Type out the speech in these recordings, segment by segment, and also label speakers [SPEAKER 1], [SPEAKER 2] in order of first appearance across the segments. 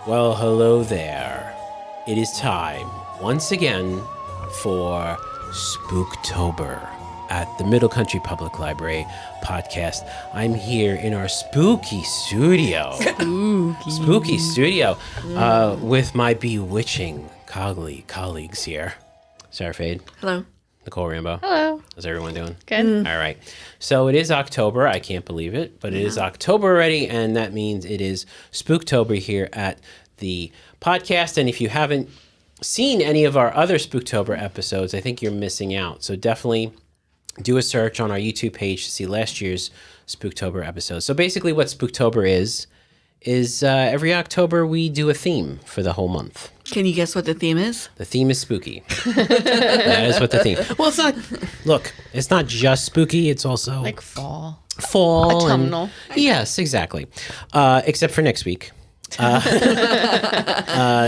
[SPEAKER 1] Well, hello there. It is time, once again, for Spooktober at the Middle Country Public Library podcast. I'm here in our spooky studio. Spooky studio with my bewitching colleagues here. Sarah Fade.
[SPEAKER 2] Hello.
[SPEAKER 1] Nicole Rambo.
[SPEAKER 3] Hello.
[SPEAKER 1] How's everyone doing?
[SPEAKER 3] Good.
[SPEAKER 1] All right. So it is October. I can't believe it, but it is October already, and that means it is Spooktober here at the podcast. And if you haven't seen any of our other Spooktober episodes, I think you're missing out. So definitely do a search on our YouTube page to see last year's Spooktober episode. So basically what Spooktober is every October we do a theme for the whole month.
[SPEAKER 2] Can you guess what the theme is?
[SPEAKER 1] The theme is spooky. That is what the theme. Well, it's not. Look, it's not just spooky. It's also
[SPEAKER 3] Like fall.
[SPEAKER 1] Autumnal. Yes, exactly. Except for next week.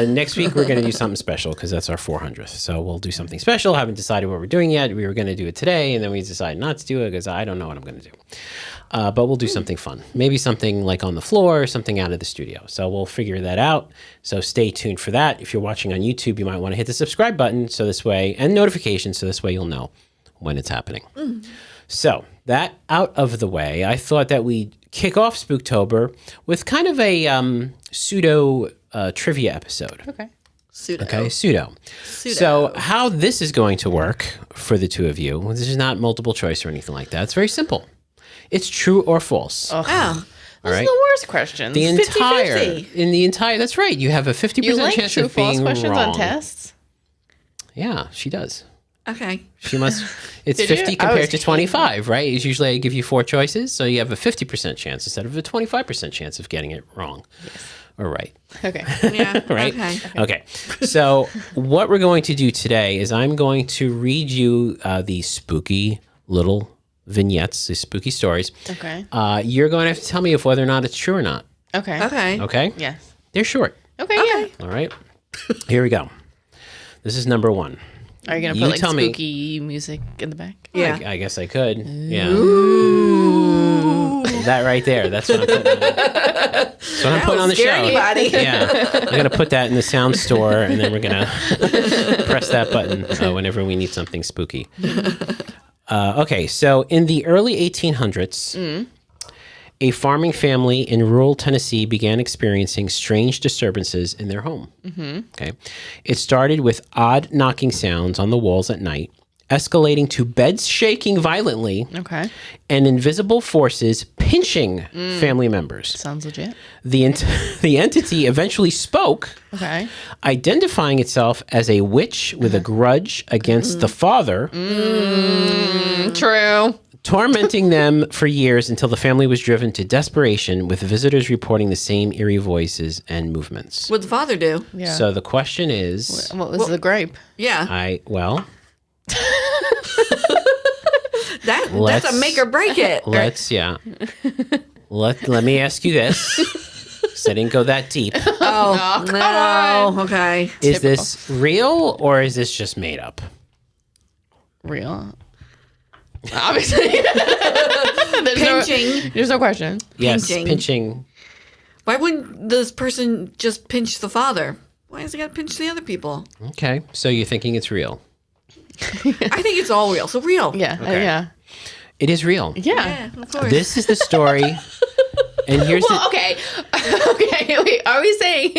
[SPEAKER 1] Next week we're going to do something special because that's our 400th. So we'll do something special. Haven't decided what we're doing yet. We were going to do it today, and then we decided not to do it because I don't know what I'm going to do. But we'll do something fun. Maybe something like on the floor or something out of the studio. So we'll figure that out. So stay tuned for that. If you're watching on YouTube, you might want to hit the subscribe button so this way, and notifications so this way you'll know when it's happening. So that out of the way, I thought that we'd kick off Spooktober with kind of a pseudo trivia episode.
[SPEAKER 3] Okay.
[SPEAKER 2] Pseudo.
[SPEAKER 1] Okay, pseudo. So how this is going to work for the two of you, this is not multiple choice or anything like that. It's very simple. It's true or false.
[SPEAKER 2] Oh.
[SPEAKER 3] Those
[SPEAKER 1] All right.
[SPEAKER 3] are the worst questions.
[SPEAKER 1] The
[SPEAKER 2] 50-50.
[SPEAKER 1] entire, that's right. You have a 50%
[SPEAKER 3] you like
[SPEAKER 1] chance
[SPEAKER 3] true
[SPEAKER 1] of being
[SPEAKER 3] false questions
[SPEAKER 1] wrong.
[SPEAKER 3] on tests?
[SPEAKER 1] Yeah, she does.
[SPEAKER 2] Okay.
[SPEAKER 1] She must. It's
[SPEAKER 3] Did you?
[SPEAKER 1] 50
[SPEAKER 3] I
[SPEAKER 1] compared
[SPEAKER 3] was
[SPEAKER 1] to 25, right? It's usually I give you 4 choices, so you have a 50% chance instead of a 25% chance of getting it wrong. Yes. Or right.
[SPEAKER 3] Okay.
[SPEAKER 2] Yeah.
[SPEAKER 1] Right?
[SPEAKER 2] Okay.
[SPEAKER 1] So what we're going to do today is I'm going to read you these spooky little vignettes, these spooky stories.
[SPEAKER 3] Okay.
[SPEAKER 1] You're going to have to tell me if whether or not it's true or not.
[SPEAKER 3] Okay.
[SPEAKER 2] Okay.
[SPEAKER 1] Okay?
[SPEAKER 3] Yes.
[SPEAKER 1] They're short.
[SPEAKER 3] Okay, yeah.
[SPEAKER 1] All right. Here we go. This is number 1.
[SPEAKER 3] Are you going to
[SPEAKER 1] You
[SPEAKER 3] put like
[SPEAKER 1] tell me.
[SPEAKER 3] spooky music in the back?
[SPEAKER 2] Yeah.
[SPEAKER 1] I guess I could. Yeah. Ooh. That right there. That's what I'm putting on. That's what I'm putting on the show.
[SPEAKER 2] Scare anybody.
[SPEAKER 1] Yeah. I'm going to put that in the sound store, and then we're going to press that button whenever we need something spooky. Okay. So in the early 1800s, a farming family in rural Tennessee began experiencing strange disturbances in their home. Okay. It started with odd knocking sounds on the walls at night, escalating to beds shaking violently,
[SPEAKER 3] Okay.
[SPEAKER 1] and invisible forces pinching family members.
[SPEAKER 3] Sounds legit.
[SPEAKER 1] The entity eventually spoke,
[SPEAKER 3] Okay.
[SPEAKER 1] identifying itself as a witch with a grudge against the father,
[SPEAKER 3] True.
[SPEAKER 1] tormenting them for years until the family was driven to desperation, with visitors reporting the same eerie voices and movements.
[SPEAKER 2] What'd the father do?
[SPEAKER 3] Yeah.
[SPEAKER 1] So the question is,
[SPEAKER 3] What was the gripe?
[SPEAKER 2] Yeah. That's
[SPEAKER 1] let's-
[SPEAKER 2] a make or break it.
[SPEAKER 1] let me ask you this, because I didn't go that deep.
[SPEAKER 2] Oh, no. Okay.
[SPEAKER 1] Is this real or is this just made up?
[SPEAKER 3] Real. Obviously.
[SPEAKER 2] Pinching.
[SPEAKER 3] There's no question.
[SPEAKER 1] Yes,
[SPEAKER 2] Pinching.
[SPEAKER 1] pinching.
[SPEAKER 2] Why wouldn't this person just pinch the father? Why has he got to pinch the other people?
[SPEAKER 1] Okay, so you're thinking it's real.
[SPEAKER 2] I think it's all real. So real.
[SPEAKER 3] Yeah.
[SPEAKER 1] Okay.
[SPEAKER 3] Yeah.
[SPEAKER 1] It is real.
[SPEAKER 3] Yeah.
[SPEAKER 2] Yeah, of course.
[SPEAKER 1] This is the story, and here's
[SPEAKER 3] Well, okay. Okay. Wait. Are we saying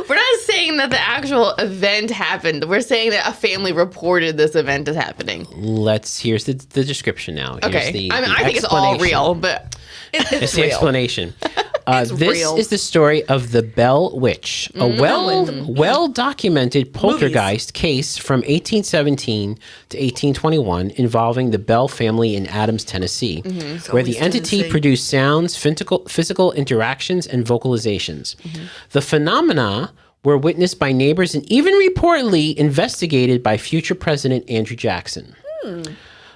[SPEAKER 3] we're not saying that the actual event happened? We're saying that a family reported this event as happening.
[SPEAKER 1] here's the description now. Here's
[SPEAKER 3] Okay.
[SPEAKER 1] the
[SPEAKER 3] I think it's all
[SPEAKER 1] explanation.
[SPEAKER 3] real, but
[SPEAKER 1] It's the explanation. This
[SPEAKER 2] real.
[SPEAKER 1] is the story of the Bell Witch, a well-documented poltergeist case from 1817 to 1821 involving the Bell family in Adams, Tennessee, where the
[SPEAKER 2] always
[SPEAKER 1] entity
[SPEAKER 2] Tennessee.
[SPEAKER 1] produced sounds, physical interactions, and vocalizations. The phenomena were witnessed by neighbors and even reportedly investigated by future President Andrew Jackson.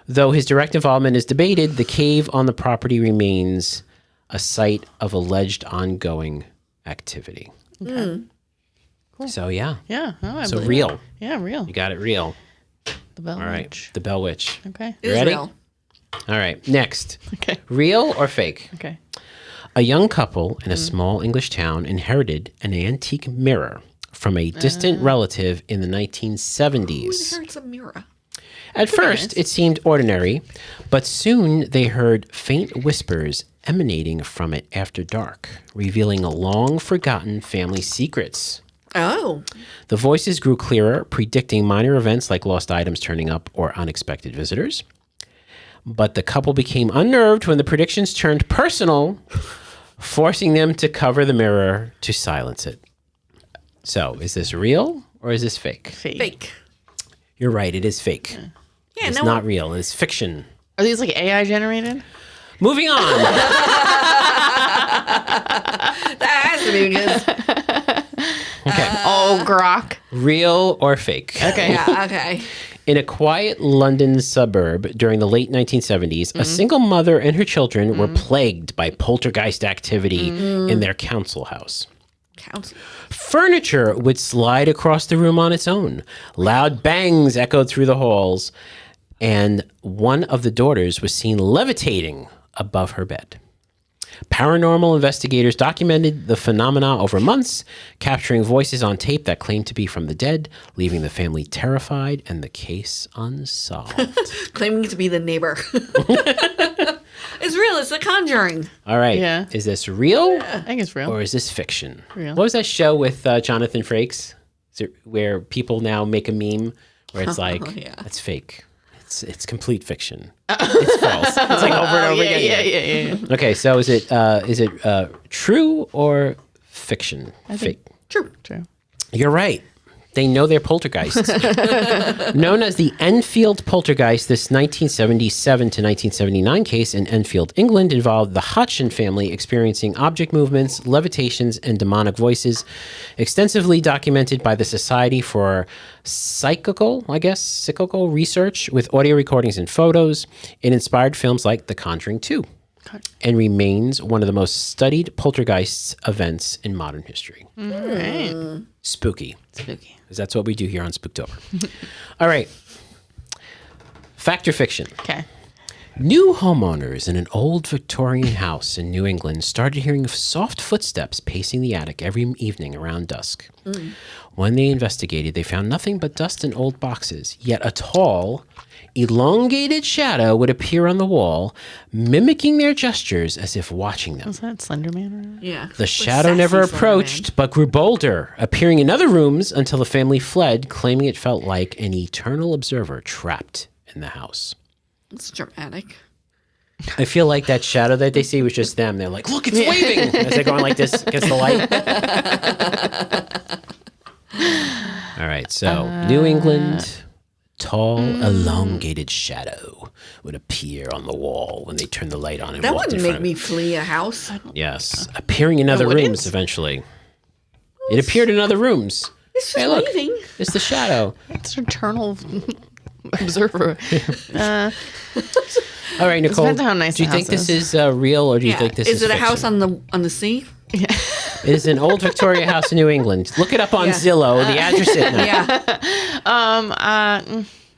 [SPEAKER 1] Though his direct involvement is debated, the cave on the property remains a site of alleged ongoing activity.
[SPEAKER 3] Cool.
[SPEAKER 1] So, yeah.
[SPEAKER 3] yeah. Oh, I
[SPEAKER 1] So,
[SPEAKER 3] believe
[SPEAKER 1] real.
[SPEAKER 3] it. Yeah, real.
[SPEAKER 1] You got it real.
[SPEAKER 3] The Bell
[SPEAKER 1] All right.
[SPEAKER 3] Witch.
[SPEAKER 1] The Bell Witch.
[SPEAKER 3] Okay.
[SPEAKER 2] It is
[SPEAKER 1] ready?
[SPEAKER 2] real.
[SPEAKER 1] All right. Next.
[SPEAKER 3] Okay.
[SPEAKER 1] Real or fake?
[SPEAKER 3] Okay.
[SPEAKER 1] A young couple in a small English town inherited an antique mirror from a distant relative in the 1970s.
[SPEAKER 2] Who inherits a mirror?
[SPEAKER 1] At first, it seemed ordinary, but soon they heard faint whispers emanating from it after dark, revealing long-forgotten family secrets.
[SPEAKER 2] Oh.
[SPEAKER 1] The voices grew clearer, predicting minor events like lost items turning up or unexpected visitors. But the couple became unnerved when the predictions turned personal, forcing them to cover the mirror to silence it. So, is this real or is this fake?
[SPEAKER 2] Fake.
[SPEAKER 1] You're right, it is fake.
[SPEAKER 2] Yeah,
[SPEAKER 1] It's not real, it's fiction.
[SPEAKER 3] Are these like AI generated?
[SPEAKER 1] Moving on.
[SPEAKER 2] That has to be because.
[SPEAKER 1] Okay.
[SPEAKER 3] Oh, grok.
[SPEAKER 1] Real or fake?
[SPEAKER 3] Okay.
[SPEAKER 2] Yeah, okay.
[SPEAKER 1] In a quiet London suburb during the late 1970s, a single mother and her children were plagued by poltergeist activity in their council house.
[SPEAKER 2] Council.
[SPEAKER 1] Furniture would slide across the room on its own. Loud bangs echoed through the halls, and one of the daughters was seen levitating above her bed. Paranormal investigators documented the phenomena over months, capturing voices on tape that claimed to be from the dead, leaving the family terrified and the case unsolved.
[SPEAKER 2] Claiming to be the neighbor. It's real. It's The Conjuring.
[SPEAKER 1] All right.
[SPEAKER 3] Yeah.
[SPEAKER 1] Is this real
[SPEAKER 3] I think it's real.
[SPEAKER 1] or is this fiction?
[SPEAKER 3] Real.
[SPEAKER 1] What was that show with Jonathan Frakes? Is it where people now make a meme where it's like,
[SPEAKER 2] yeah.
[SPEAKER 1] that's fake. It's complete fiction. It's false. It's like over and over again.
[SPEAKER 3] Yeah.
[SPEAKER 1] Okay, so is it true or fiction? Fake.
[SPEAKER 2] True.
[SPEAKER 1] You're right. They know they're poltergeists. Known as the Enfield poltergeist, this 1977 to 1979 case in Enfield, England, involved the Hodgson family experiencing object movements, levitations, and demonic voices, extensively documented by the Society for Psychical Research with audio recordings and photos. It inspired films like The Conjuring 2 and remains one of the most studied poltergeist events in modern history.
[SPEAKER 3] Right.
[SPEAKER 1] Spooky.
[SPEAKER 3] Spooky.
[SPEAKER 1] Because that's what we do here on Spooktober. All right. Fact or fiction?
[SPEAKER 3] Okay.
[SPEAKER 1] New homeowners in an old Victorian house in New England started hearing soft footsteps pacing the attic every evening around dusk. When they investigated, they found nothing but dust and old boxes, yet a tall, elongated shadow would appear on the wall, mimicking their gestures as if watching them.
[SPEAKER 3] Was that Slender Man?
[SPEAKER 2] Yeah.
[SPEAKER 1] The shadow never approached, but grew bolder, appearing in other rooms until the family fled, claiming it felt like an eternal observer trapped in the house.
[SPEAKER 2] It's dramatic.
[SPEAKER 1] I feel like that shadow that they see was just them. They're like, look, it's waving as they're going like this against the light. All right, so New England, tall, elongated shadow would appear on the wall when they turn the light on and
[SPEAKER 2] That
[SPEAKER 1] walked in
[SPEAKER 2] wouldn't
[SPEAKER 1] front
[SPEAKER 2] make
[SPEAKER 1] of
[SPEAKER 2] me
[SPEAKER 1] it.
[SPEAKER 2] flee a house.
[SPEAKER 1] Yes, appearing in other
[SPEAKER 3] wouldn't?
[SPEAKER 1] rooms eventually. It appeared in other rooms.
[SPEAKER 2] It's just
[SPEAKER 1] Hey, look.
[SPEAKER 2] leaving.
[SPEAKER 1] It's the shadow.
[SPEAKER 3] It's eternal observer.
[SPEAKER 1] All right, Nicole.
[SPEAKER 3] depends on how nice
[SPEAKER 1] do you
[SPEAKER 3] the
[SPEAKER 1] think
[SPEAKER 3] house
[SPEAKER 1] this is real or do you
[SPEAKER 2] Yeah.
[SPEAKER 1] think this is
[SPEAKER 2] Is it a
[SPEAKER 1] fiction?
[SPEAKER 2] house on the sea?
[SPEAKER 1] It is an old Victoria house in New England. Look it up on
[SPEAKER 2] Yeah.
[SPEAKER 1] Zillow. The address is
[SPEAKER 2] Yeah.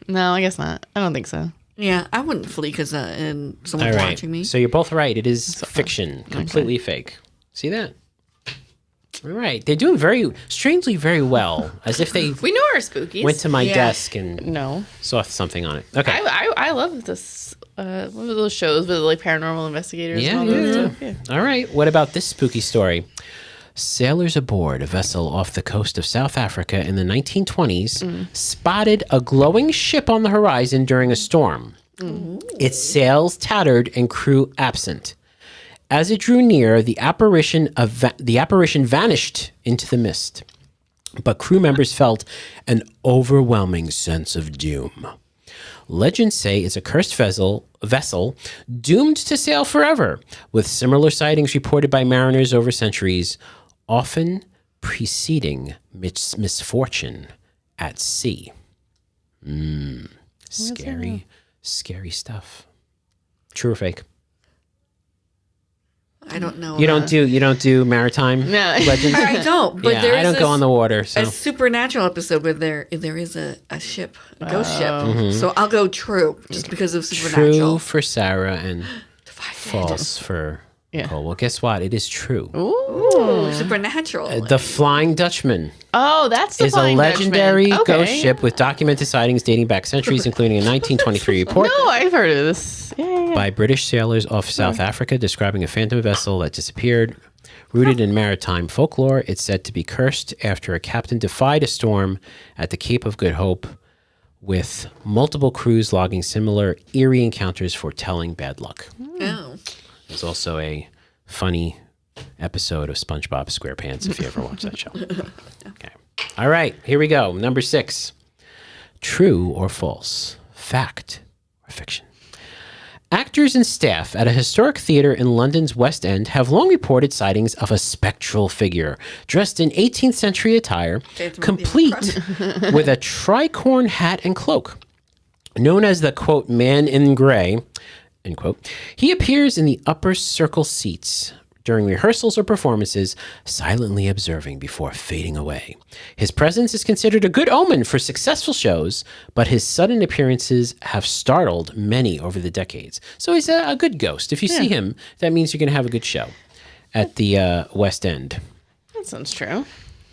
[SPEAKER 3] No, I guess not. I don't think so.
[SPEAKER 2] Yeah. I wouldn't flee because and
[SPEAKER 1] All
[SPEAKER 2] someone's
[SPEAKER 1] right.
[SPEAKER 2] watching me.
[SPEAKER 1] So you're both right. It is fiction. Completely fake. See that? All right. They're doing strangely very well. As if they
[SPEAKER 3] We know our spookies.
[SPEAKER 1] went to my
[SPEAKER 2] Yeah.
[SPEAKER 1] desk and
[SPEAKER 3] No.
[SPEAKER 1] saw something on it. Okay.
[SPEAKER 3] I love this. What were those shows with like paranormal investigators?
[SPEAKER 1] Yeah,
[SPEAKER 3] and all that
[SPEAKER 1] yeah.
[SPEAKER 3] stuff? Yeah.
[SPEAKER 1] All right. What about this spooky story? Sailors aboard a vessel off the coast of South Africa in the 1920s spotted a glowing ship on the horizon during a storm. Its sails tattered and crew absent. As it drew near, the apparition vanished into the mist. But crew members felt an overwhelming sense of doom. Legends say it's a cursed vessel doomed to sail forever, with similar sightings reported by mariners over centuries, often preceding misfortune at sea. Scary stuff. True or fake?
[SPEAKER 2] I don't know.
[SPEAKER 1] You don't do maritime
[SPEAKER 3] No.
[SPEAKER 1] legends?
[SPEAKER 2] I don't. But
[SPEAKER 1] Yeah,
[SPEAKER 2] there
[SPEAKER 1] I
[SPEAKER 2] is
[SPEAKER 1] don't go on the water. So
[SPEAKER 2] a supernatural episode where there is a ship, a ghost ship.
[SPEAKER 1] Mm-hmm.
[SPEAKER 2] So I'll go true just because of supernatural.
[SPEAKER 1] true for Sarah and false for
[SPEAKER 3] Yeah.
[SPEAKER 1] Nicole, well, guess what? It is true.
[SPEAKER 3] Ooh.
[SPEAKER 2] Supernatural.
[SPEAKER 1] The Flying Dutchman
[SPEAKER 3] Oh, that's the
[SPEAKER 1] is a
[SPEAKER 3] Flying
[SPEAKER 1] legendary
[SPEAKER 3] Dutchman.
[SPEAKER 1] ghost
[SPEAKER 3] Okay.
[SPEAKER 1] ship with documented sightings dating back centuries, including a 1923 report
[SPEAKER 3] No, I've heard of this. Yeah.
[SPEAKER 1] by British sailors off South Africa describing a phantom vessel that disappeared. Rooted in maritime folklore, it's said to be cursed after a captain defied a storm at the Cape of Good Hope, with multiple crews logging similar eerie encounters foretelling bad luck.
[SPEAKER 2] Oh.
[SPEAKER 1] There's also a funny episode of SpongeBob SquarePants if you ever watch that show. Okay. All right, here we go. Number 6. True or false? Fact or fiction? Actors and staff at a historic theater in London's West End have long reported sightings of a spectral figure dressed in 18th century attire, complete with a tricorn hat and cloak. Known as the, quote, man in gray, end quote, he appears in the upper circle seats during rehearsals or performances, silently observing before fading away. His presence is considered a good omen for successful shows, but his sudden appearances have startled many over the decades. So he's a good ghost. If you see him, that means you're going to have a good show at the West End,
[SPEAKER 3] That sounds true.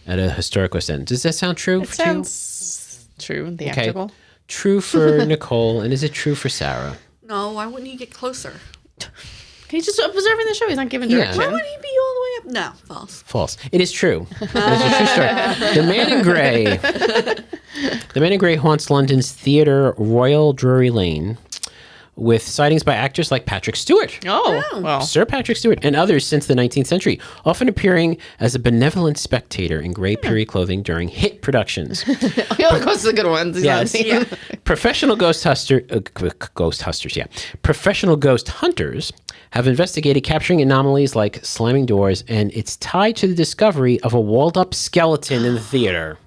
[SPEAKER 1] at a historic West End. Does that sound true?
[SPEAKER 3] It sounds true and theatrical.
[SPEAKER 1] True for Nicole, and is it true for Sarah?
[SPEAKER 2] No, why wouldn't he get closer?
[SPEAKER 3] He's just observing the show. He's not giving direction.
[SPEAKER 2] Why would he be all the way up? No, false.
[SPEAKER 1] False. It is true. It is a true story. The Man in Grey. The Man in Grey haunts London's Theatre Royal Drury Lane, with sightings by actors like Patrick Stewart.
[SPEAKER 3] Oh, well.
[SPEAKER 1] Sir Patrick Stewart and others since the 19th century, often appearing as a benevolent spectator in grey period clothing during hit productions.
[SPEAKER 3] He only goes to the good ones. He's
[SPEAKER 1] Yes.
[SPEAKER 3] not seeing-
[SPEAKER 1] Professional Professional ghost hunters have investigated capturing anomalies like slamming doors, and it's tied to the discovery of a walled-up skeleton in the theater.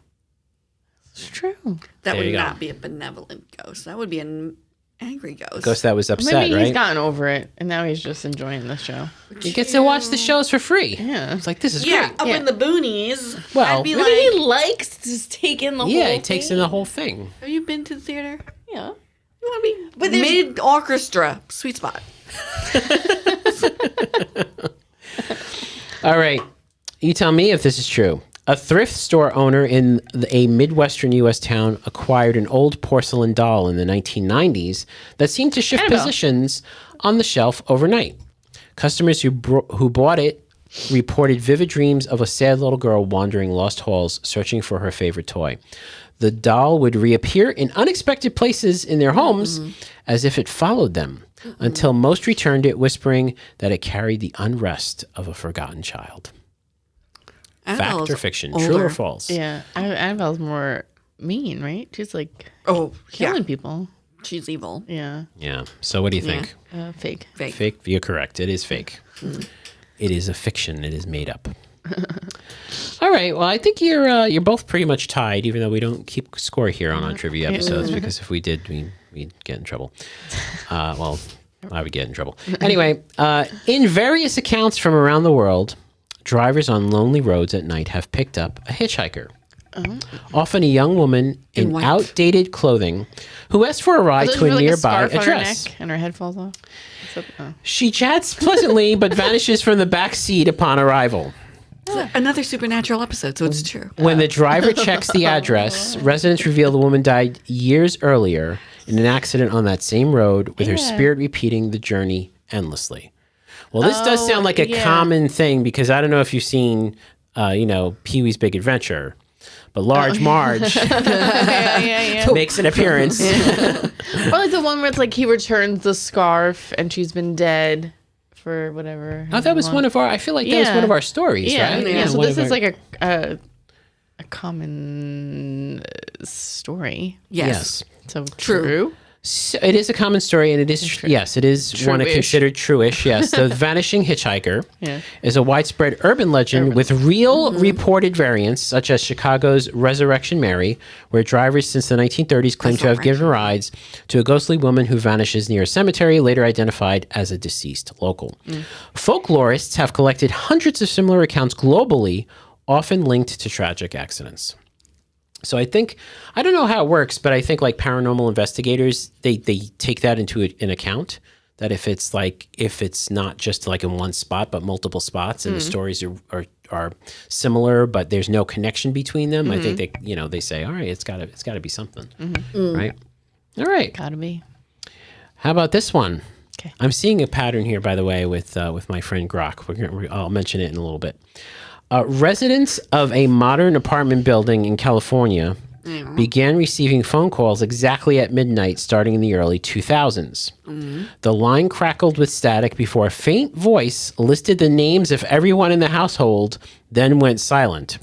[SPEAKER 3] It's true.
[SPEAKER 2] That
[SPEAKER 1] There
[SPEAKER 2] would
[SPEAKER 1] you go.
[SPEAKER 2] not be a benevolent ghost. That would be an angry ghost.
[SPEAKER 1] Ghost that was upset,
[SPEAKER 3] Maybe he's
[SPEAKER 1] right?
[SPEAKER 3] gotten over it, and now he's just enjoying the show.
[SPEAKER 1] He gets to watch the shows for free.
[SPEAKER 3] Yeah.
[SPEAKER 1] It's like, this is
[SPEAKER 2] Yeah,
[SPEAKER 1] great.
[SPEAKER 2] up in the boonies.
[SPEAKER 1] Well,
[SPEAKER 2] I'd be
[SPEAKER 3] Maybe
[SPEAKER 2] like,
[SPEAKER 3] he likes to just take in the whole
[SPEAKER 1] Yeah,
[SPEAKER 3] thing.
[SPEAKER 1] he takes in the whole thing.
[SPEAKER 2] have you been to the theater?
[SPEAKER 3] Yeah.
[SPEAKER 2] You want to be
[SPEAKER 3] But there's-
[SPEAKER 2] mid orchestra, sweet spot.
[SPEAKER 1] All right. You tell me if this is true. A thrift store owner in a Midwestern U.S. town acquired an old porcelain doll in the 1990s that seemed to shift
[SPEAKER 3] Annabelle.
[SPEAKER 1] positions on the shelf overnight. Customers who bought it reported vivid dreams of a sad little girl wandering lost halls searching for her favorite toy. The doll would reappear in unexpected places in their homes as if it followed them, until most returned it, whispering that it carried the unrest of a forgotten child. Fact
[SPEAKER 2] Annabelle's
[SPEAKER 1] or fiction?
[SPEAKER 2] older.
[SPEAKER 1] True or false?
[SPEAKER 3] Yeah. Annabelle's more mean, right? She's like
[SPEAKER 2] Oh,
[SPEAKER 3] killing
[SPEAKER 2] yeah.
[SPEAKER 3] people.
[SPEAKER 2] She's evil.
[SPEAKER 3] Yeah.
[SPEAKER 1] Yeah. So what do you think?
[SPEAKER 3] Fake.
[SPEAKER 2] Fake.
[SPEAKER 1] Fake? You're correct. It is fake. It is a fiction. It is made up. All right. Well, I think you're both pretty much tied, even though we don't keep score here on trivia episodes, because if we did, we'd get in trouble. Well, I would get in trouble. Anyway, in various accounts from around the world, drivers on lonely roads at night have picked up a hitchhiker. Often a young woman in
[SPEAKER 2] white.
[SPEAKER 1] outdated clothing who asks for a ride to a
[SPEAKER 3] Like
[SPEAKER 1] nearby
[SPEAKER 3] scarf on her
[SPEAKER 1] address.
[SPEAKER 3] neck and her head falls off. Oh.
[SPEAKER 1] She chats pleasantly but vanishes from the back seat upon arrival.
[SPEAKER 2] Another supernatural episode, so it's true.
[SPEAKER 1] When the driver checks the address, residents reveal the woman died years earlier in an accident on that same road, with her spirit repeating the journey endlessly. Well, this does sound like a common thing, because I don't know if you've seen, Pee-wee's Big Adventure, but Large Marge
[SPEAKER 3] Yeah.
[SPEAKER 1] makes an appearance.
[SPEAKER 3] Or like the one where it's like he returns the scarf and she's been dead for whatever.
[SPEAKER 1] Oh, that was one of our. I feel like that was one of our stories,
[SPEAKER 3] Yeah.
[SPEAKER 1] right?
[SPEAKER 3] Yeah. So
[SPEAKER 1] one
[SPEAKER 3] this
[SPEAKER 1] of
[SPEAKER 3] is
[SPEAKER 1] our-
[SPEAKER 3] like a common story.
[SPEAKER 2] Yes.
[SPEAKER 3] So
[SPEAKER 2] True.
[SPEAKER 3] true.
[SPEAKER 1] So it is a common story, and it is yes, it is one
[SPEAKER 3] True-ish.
[SPEAKER 1] considered true-ish. Yes, the vanishing hitchhiker
[SPEAKER 3] Yeah.
[SPEAKER 1] is a widespread urban legend with real reported variants, such as Chicago's Resurrection Mary, where drivers since the 1930s claim to have given rides to a ghostly woman who vanishes near a cemetery, later identified as a deceased local. Folklorists have collected hundreds of similar accounts globally, often linked to tragic accidents. So I think, I don't know how it works, but I think like paranormal investigators, they take that into an account, that if it's not just like in one spot but multiple spots, and the stories are similar but there's no connection between them, I think they say, all right, it's got to be something, right? All right,
[SPEAKER 3] Gotta be.
[SPEAKER 1] how about this one?
[SPEAKER 3] Okay.
[SPEAKER 1] I'm seeing a pattern here, by the way, with my friend Grok. I'll mention it in a little bit. Residents of a modern apartment building in California began receiving phone calls exactly at midnight starting in the early 2000s. The line crackled with static before a faint voice listed the names of everyone in the household, then went silent.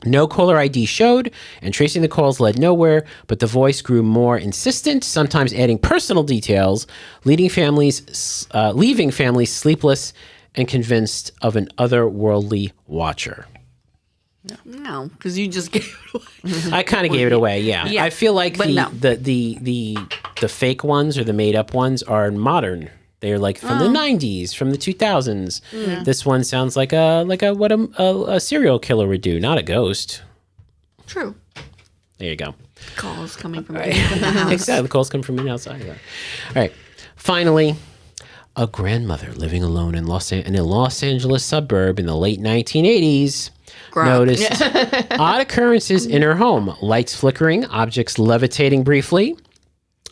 [SPEAKER 1] No caller ID showed, and tracing the calls led nowhere, but the voice grew more insistent, sometimes adding personal details, leaving families sleepless and convinced of an otherworldly watcher.
[SPEAKER 2] No, because you just gave it away.
[SPEAKER 1] I kind of gave it away, yeah.
[SPEAKER 2] Yeah,
[SPEAKER 1] I feel like
[SPEAKER 2] but no.
[SPEAKER 1] the fake ones or the made up ones are modern. They're like from the 90s, from the 2000s.
[SPEAKER 2] Yeah.
[SPEAKER 1] This one sounds like what a serial killer would do, not a ghost.
[SPEAKER 2] True.
[SPEAKER 1] There you go.
[SPEAKER 2] Calls coming from the house.
[SPEAKER 1] Exactly. The calls come from the outside. Yeah. All right. Finally, a grandmother living alone in a Los Angeles suburb in the late 1980s noticed odd occurrences in her home. Lights flickering, objects levitating briefly,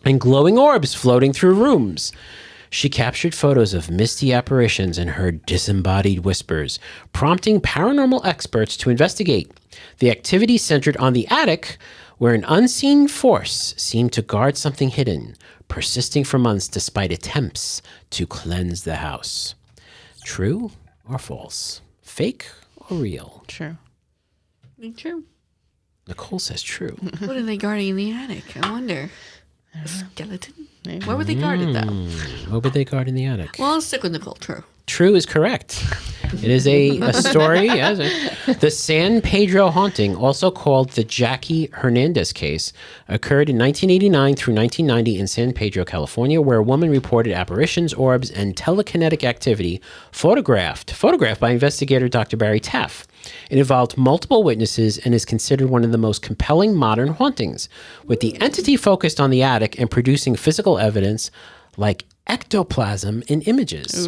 [SPEAKER 1] and glowing orbs floating through rooms. She captured photos of misty apparitions and heard disembodied whispers, prompting paranormal experts to investigate. The activity centered on the attic, where an unseen force seemed to guard something hidden, persisting for months despite attempts to cleanse the house. True or false? Fake or real?
[SPEAKER 3] True.
[SPEAKER 2] True.
[SPEAKER 1] Nicole says true.
[SPEAKER 2] What are they guarding in the attic? I wonder. A skeleton? Maybe. Where would they guard it, though?
[SPEAKER 1] What would they guard in the attic?
[SPEAKER 2] Well, I'll stick with Nicole. True.
[SPEAKER 1] True is correct. It is a story. The San Pedro haunting, also called the Jackie Hernandez case, occurred in 1989 through 1990 in San Pedro, California, where a woman reported apparitions, orbs, and telekinetic activity photographed by investigator Dr. Barry Taff. It involved multiple witnesses and is considered one of the most compelling modern hauntings, with the entity focused on the attic and producing physical evidence like ectoplasm in images.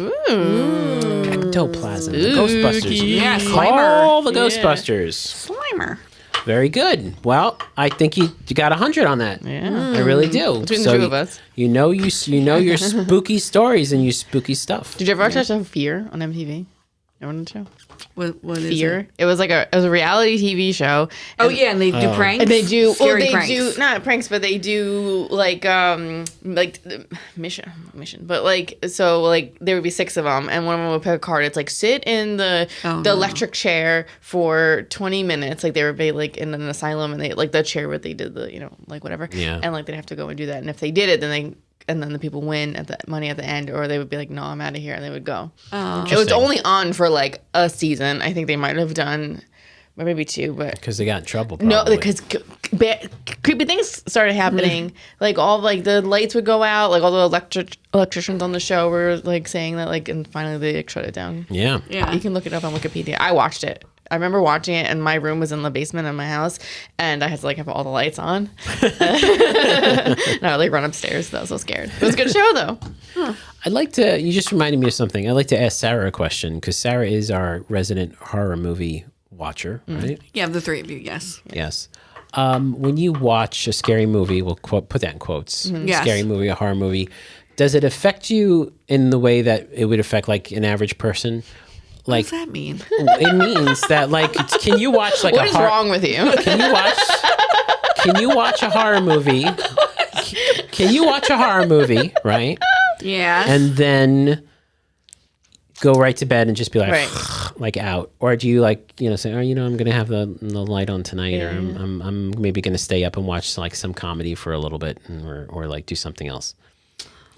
[SPEAKER 1] Ectoplasm. The Ghostbusters.
[SPEAKER 2] Yeah,
[SPEAKER 1] Call
[SPEAKER 2] Slimer.
[SPEAKER 1] the Ghostbusters.
[SPEAKER 2] Slimer.
[SPEAKER 1] Very good. Well, I think you got 100 on that.
[SPEAKER 3] Yeah.
[SPEAKER 1] I really do.
[SPEAKER 3] Between the two of us.
[SPEAKER 1] You know your spooky stories and your spooky stuff.
[SPEAKER 3] Did you ever watch Fear on MTV? Ever on the show?
[SPEAKER 2] What is
[SPEAKER 3] Fear.
[SPEAKER 2] it?
[SPEAKER 3] It was a reality TV show.
[SPEAKER 2] Oh, yeah, and they do pranks?
[SPEAKER 3] And they do
[SPEAKER 2] Scary pranks.
[SPEAKER 3] not pranks, but they do like mission, but there would be 6 of them, and one of them would pick a card. It's like sit in the electric chair for 20 minutes, like they would be like in an asylum, and they like the chair where they did the whatever, and like they'd have to go and do that, and if they did it, then the people win at the money at the end, or they would be like, no, I'm out of here, and they would go. It was only on for like a season. I think they might have done maybe 2, but
[SPEAKER 1] because they got in trouble. Probably.
[SPEAKER 3] No, because creepy things started happening. Like all like the lights would go out. Like all the electricians on the show were like saying that and finally they like, shut it down.
[SPEAKER 1] Yeah.
[SPEAKER 3] You can look it up on Wikipedia. I watched it. I remember watching it, and my room was in the basement of my house, and I had to like have all the lights on. And I would like run upstairs. I was so scared. It was a good show though.
[SPEAKER 1] I'd like to. You just reminded me of something. I'd like to ask Sarah a question because Sarah is our resident horror movie watcher, right?
[SPEAKER 2] Yeah, the 3 of you, yes.
[SPEAKER 1] Yes. When you watch a scary movie, we'll put that in quotes.
[SPEAKER 2] Yes.
[SPEAKER 1] Scary movie, a horror movie. Does it affect you in the way that it would affect like an average person? Like,
[SPEAKER 2] What does that mean?
[SPEAKER 1] It means that like, can you watch like
[SPEAKER 3] What is wrong with you?
[SPEAKER 1] Can you watch a horror movie? Can you watch a horror movie, right?
[SPEAKER 2] Yeah.
[SPEAKER 1] And then go right to bed and just be like,
[SPEAKER 3] Right.
[SPEAKER 1] like out, or do you like say, I'm gonna have the light on tonight, or I'm maybe gonna stay up and watch like some comedy for a little bit, or like do something else.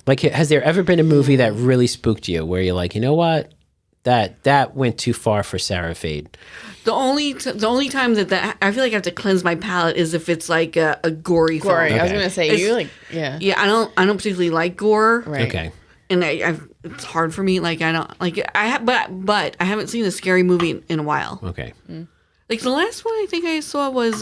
[SPEAKER 1] Like, has there ever been a movie that really spooked you where you're like, you know what? That went too far for Sarah Fade.
[SPEAKER 2] The only time that I feel like I have to cleanse my palate is if it's like a gory film.
[SPEAKER 3] I was
[SPEAKER 1] Okay.
[SPEAKER 3] gonna say
[SPEAKER 2] Yeah, I don't particularly like gore.
[SPEAKER 3] Right.
[SPEAKER 1] Okay.
[SPEAKER 2] And it's hard for me. Like I don't like but I haven't seen a scary movie in a while.
[SPEAKER 1] Okay.
[SPEAKER 2] Like the last one I think I saw was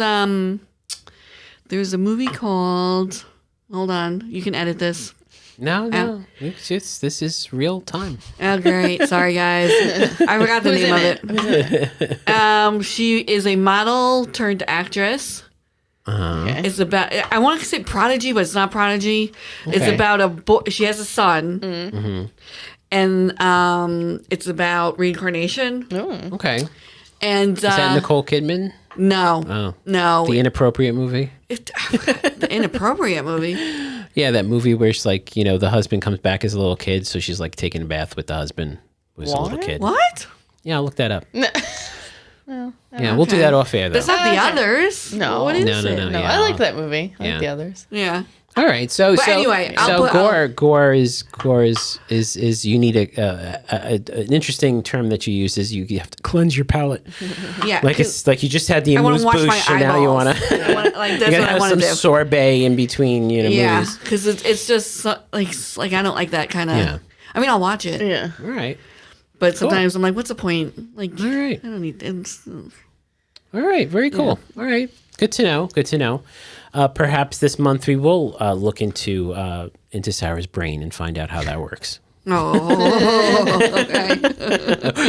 [SPEAKER 2] there's a movie called, hold on, you can edit this.
[SPEAKER 1] No. This is real time.
[SPEAKER 2] Oh, great. Sorry, guys. I forgot the name of it. She is a model turned actress.
[SPEAKER 3] Okay.
[SPEAKER 2] It's about, I want to say prodigy, but it's not prodigy. It's
[SPEAKER 1] Okay.
[SPEAKER 2] about a boy. She has a son.
[SPEAKER 1] Mm-hmm.
[SPEAKER 2] And it's about reincarnation.
[SPEAKER 1] Okay.
[SPEAKER 2] And
[SPEAKER 1] Is that Nicole Kidman?
[SPEAKER 2] no.
[SPEAKER 1] Oh.
[SPEAKER 2] No.
[SPEAKER 1] The Inappropriate movie?
[SPEAKER 2] The Inappropriate movie.
[SPEAKER 1] Yeah, that movie where she's like, the husband comes back as a little kid, so she's like taking a bath with the husband who's a little kid.
[SPEAKER 2] What?
[SPEAKER 1] Yeah, I'll look that up.
[SPEAKER 3] No.
[SPEAKER 1] Yeah, we'll do that off air, though.
[SPEAKER 2] That's not the others.
[SPEAKER 3] No.
[SPEAKER 2] What is
[SPEAKER 1] No.
[SPEAKER 2] it?
[SPEAKER 3] No,
[SPEAKER 1] Yeah.
[SPEAKER 3] I like that movie. I
[SPEAKER 1] Yeah.
[SPEAKER 3] like the others.
[SPEAKER 2] Yeah.
[SPEAKER 1] All right, so
[SPEAKER 2] anyway,
[SPEAKER 1] gore is you need an interesting term that you use is you have to cleanse your palate.
[SPEAKER 2] Yeah.
[SPEAKER 1] Like it's like you just had the
[SPEAKER 2] I want
[SPEAKER 1] amuse
[SPEAKER 2] to wash my
[SPEAKER 1] bouche, and now you want
[SPEAKER 2] eyeballs.
[SPEAKER 1] to.
[SPEAKER 2] Like that's
[SPEAKER 1] You gotta
[SPEAKER 2] what I
[SPEAKER 1] have
[SPEAKER 2] want
[SPEAKER 1] some
[SPEAKER 2] to do.
[SPEAKER 1] sorbet in between,
[SPEAKER 2] Yeah,
[SPEAKER 1] movies.
[SPEAKER 2] because it's just like I don't like that kind of.
[SPEAKER 1] Yeah.
[SPEAKER 2] I mean, I'll watch it,
[SPEAKER 3] Yeah.
[SPEAKER 1] All right,
[SPEAKER 2] but sometimes I'm like, what's the point? Like,
[SPEAKER 1] all right,
[SPEAKER 2] I don't need.
[SPEAKER 1] all right. Very cool. All right, good to know. Good to know. Perhaps this month we will look into Sarah's brain and find out how that works.
[SPEAKER 2] Okay.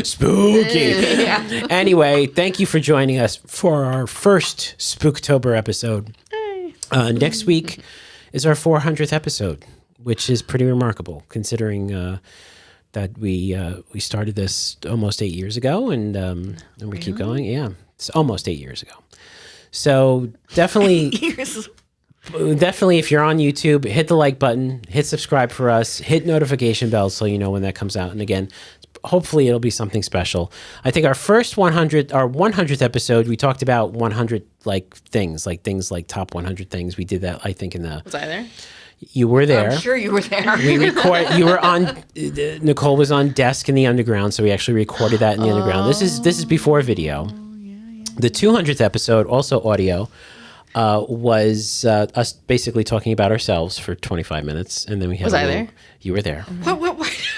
[SPEAKER 1] Spooky.
[SPEAKER 2] Yeah.
[SPEAKER 1] Anyway, thank you for joining us for our first Spooktober episode. Next week is our 400th episode, which is pretty remarkable considering that we started this almost 8 years ago, and we keep going. Yeah, it's almost 8 years ago. So definitely. Definitely, if you're on YouTube, hit the like button, hit subscribe for us, hit notification bells so you know when that comes out. And again, hopefully it'll be something special. I think our 100th episode, we talked about 100 things like top 100 things. We did that, I think,
[SPEAKER 3] Was I there?
[SPEAKER 1] You were there.
[SPEAKER 2] I'm sure you were there.
[SPEAKER 1] You were on. Nicole was on desk in the underground, so we actually recorded that in the underground. This is before video. The 200th episode, also audio. Was us basically talking about ourselves for 25 minutes, and then we had.
[SPEAKER 3] Was I there?
[SPEAKER 1] You were there.
[SPEAKER 2] What?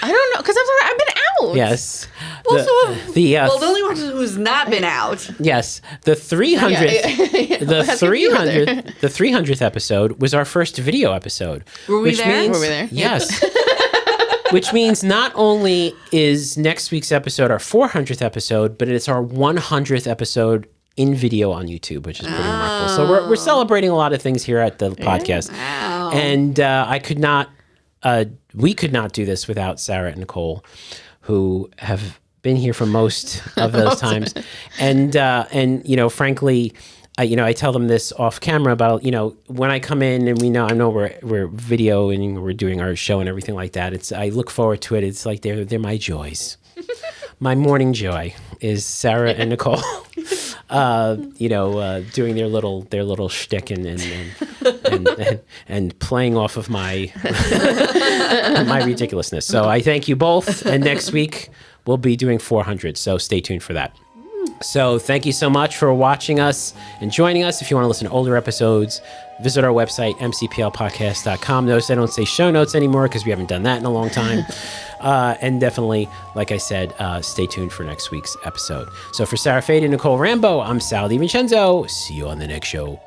[SPEAKER 3] I don't know because I've been out.
[SPEAKER 1] Yes.
[SPEAKER 2] Well, the only one who's not been out.
[SPEAKER 1] Yes, the 300th. The 300th episode was our first video episode.
[SPEAKER 2] Were we there?
[SPEAKER 3] Were we there?
[SPEAKER 1] Yes. Which means not only is next week's episode our 400th episode, but it's our 100th episode in video on YouTube, which is pretty remarkable. So we're celebrating a lot of things here at the podcast.
[SPEAKER 2] Wow.
[SPEAKER 1] And we could not do this without Sarah and Nicole, who have been here for most of those times. And frankly, I tell them this off camera about, when I come in and I know we're videoing, we're doing our show and everything like that. I look forward to it. It's like they're my joys. My morning joy is Sarah and Nicole, doing their little shtick and playing off of my my ridiculousness. So I thank you both. And next week we'll be doing 400. So stay tuned for that. So thank you so much for watching us and joining us. If you want to listen to older episodes, visit our website, mcplpodcast.com. Notice I don't say show notes anymore because we haven't done that in a long time. And definitely, like I said, stay tuned for next week's episode. So for Sarah Fade and Nicole Rambo, I'm Sal DiVincenzo. See you on the next show.